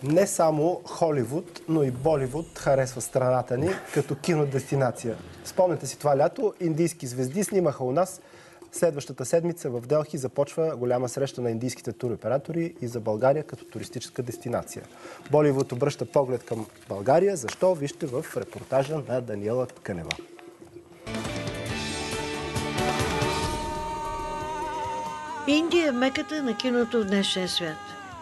Не само Холивуд, но и Боливуд харесва страната ни като кинодестинация. Спомняте си това лято, индийски звезди снимаха у нас. Следващата седмица в Делхи започва голяма среща на индийските туроператори и за България като туристическа дестинация. Боливуд обръща поглед към България. Защо? Вижте в репортажа на Даниела Кънева. Индия е меката на киното в днешния свят.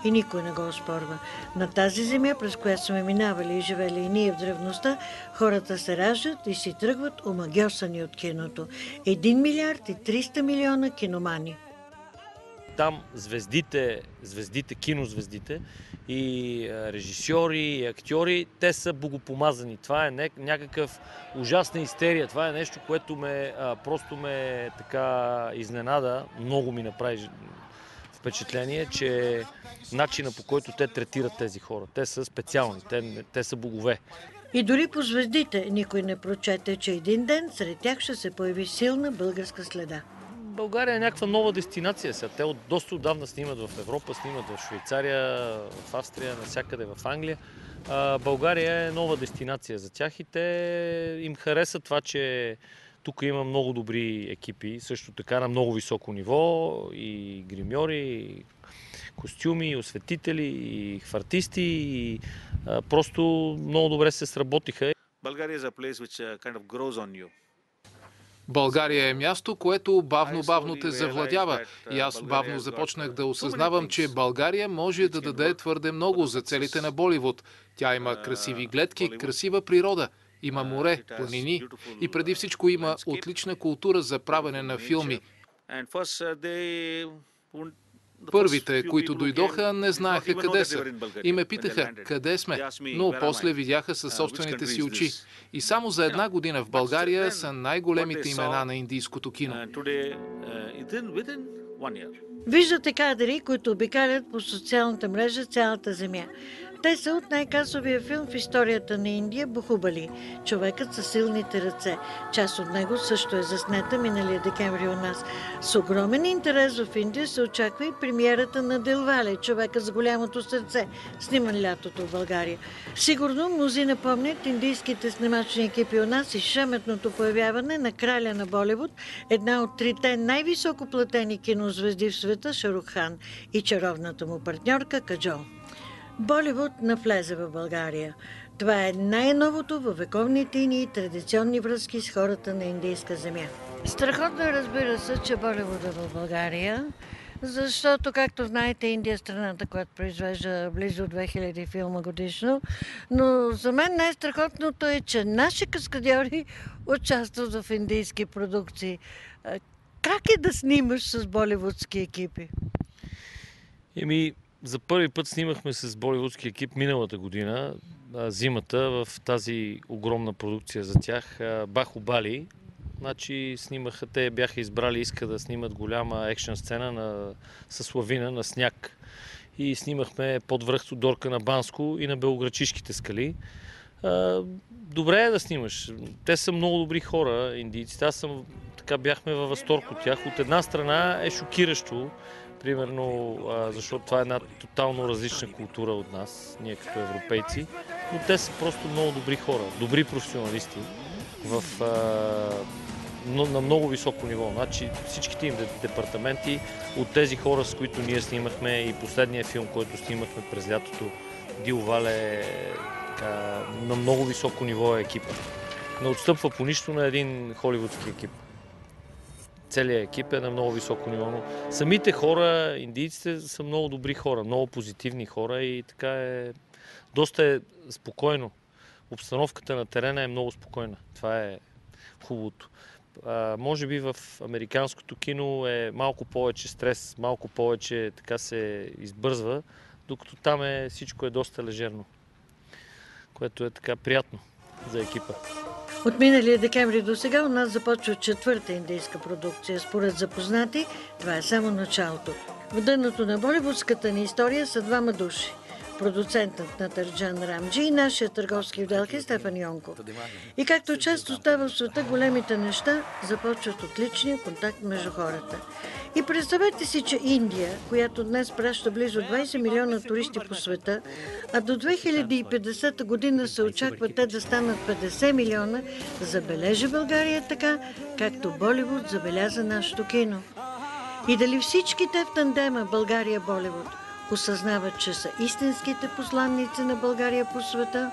И никой не го оспорва. На тази земя, през която сме минавали и живели и ние в древността, хората се раждат и си тръгват омагьосани от киното. 1 милиард и 300 милиона киномани. Там звездите, кинозвездите и режисьори, и актьори, те са богопомазани. Това е някакъв ужасна истерия. Това е нещо, което просто ме така изненада. Много ми направи впечатление, че начина, по който те третират тези хора. Те са специални, те са богове. И дори по звездите никой не прочете, че един ден сред тях ще се появи силна българска следа. България е някаква нова дестинация сега. Те доста отдавна снимат в Европа, снимат в Швейцария, в Австрия, навсякъде в Англия. България е нова дестинация за тях и те им хареса това, че тук има много добри екипи, също така на много високо ниво, и гримьори, и костюми, и осветители, и хвартисти, и просто много добре се сработиха. България е място, което бавно те завладява. И аз бавно започнах да осъзнавам, че България може да даде твърде много за целите на Боливуд. Тя има красиви гледки, красива природа. Има море, планини и преди всичко има отлична култура за правене на филми. Първите, които дойдоха, не знаеха къде са и ме питаха къде сме, но после видяха със собствените си очи. И само за една година в България са най-големите имена на индийското кино. Виждате кадри, които обикалят по социалната мрежа цялата земя. Те са от най-касовия филм в историята на Индия "Бахубали" – "Човекът със силните ръце". Част от него също е заснета миналия декември у нас. С огромен интерес в Индия се очаква и премиерата на Дилвале – "Човекът с голямото сърце", сниман лятото в България. Сигурно мнозина помнят индийските снимачни екипи у нас и шеметното появяване на краля на Боливуд, една от трите най-високо платени кинозвезди в света Шарух Хан и чаровната му партньорка Каджол. Боливуд навлезе в България. Това е най-новото във вековните ни и традиционни връзки с хората на индийска земя. Страхотно е, разбира се, че Боливуд е в България, защото, както знаете, Индия е страната, която произвежда близо 2000 филма годишно. Но за мен най-страхотното е, че наши каскадьори участват в индийски продукции. Как е да снимаш с боливудски екипи? За първи път снимахме с боливудски екип миналата година, зимата, в тази огромна продукция за тях, "Бахубали". Значи снимаха, те бяха избрали, иска да снимат голяма екшън сцена с лавина на сняг. И снимахме под връх Тодорка на Банско и на Белоградчишките скали. Добре е да снимаш. Те са много добри хора, индийците. Бяхме във възторг от тях. От една страна е шокиращо, примерно, защото това е една тотално различна култура от нас, ние като европейци, но те са просто много добри хора, добри професионалисти на много високо ниво. Значи всичките им департаменти от тези хора, с които ние снимахме, и последния филм, който снимахме през лятото, Дилвале, на много високо ниво е екипа. Не отстъпва по нищо на един холивудски екип. Целият екип е на много високо ниво, но самите хора, индийците, са много добри хора, много позитивни хора и така доста е спокойно. Обстановката на терена е много спокойна. Това е хубавото. Може би в американското кино е малко повече стрес, малко повече така се избързва, докато там всичко е доста лежерно, което е така приятно за екипа. От миналия декември до сега у нас започва 4-та индийска продукция. Според запознати, това е само началото. В дъното на боливудската ни история са двама души. Продуцентът на Тарджан Рамджи и нашия търговски в Делхи Стефан Йонков. И както често става в света, големите неща започват от личния контакт между хората. И представете си, че Индия, която днес праща близо 20 милиона туристи по света, а до 2050 година се очаква те да станат 50 милиона, забележи България така, както Боливуд забеляза нашето кино. И дали всички те в тандема България-Боливуд осъзнават, че са истинските посланници на България по света?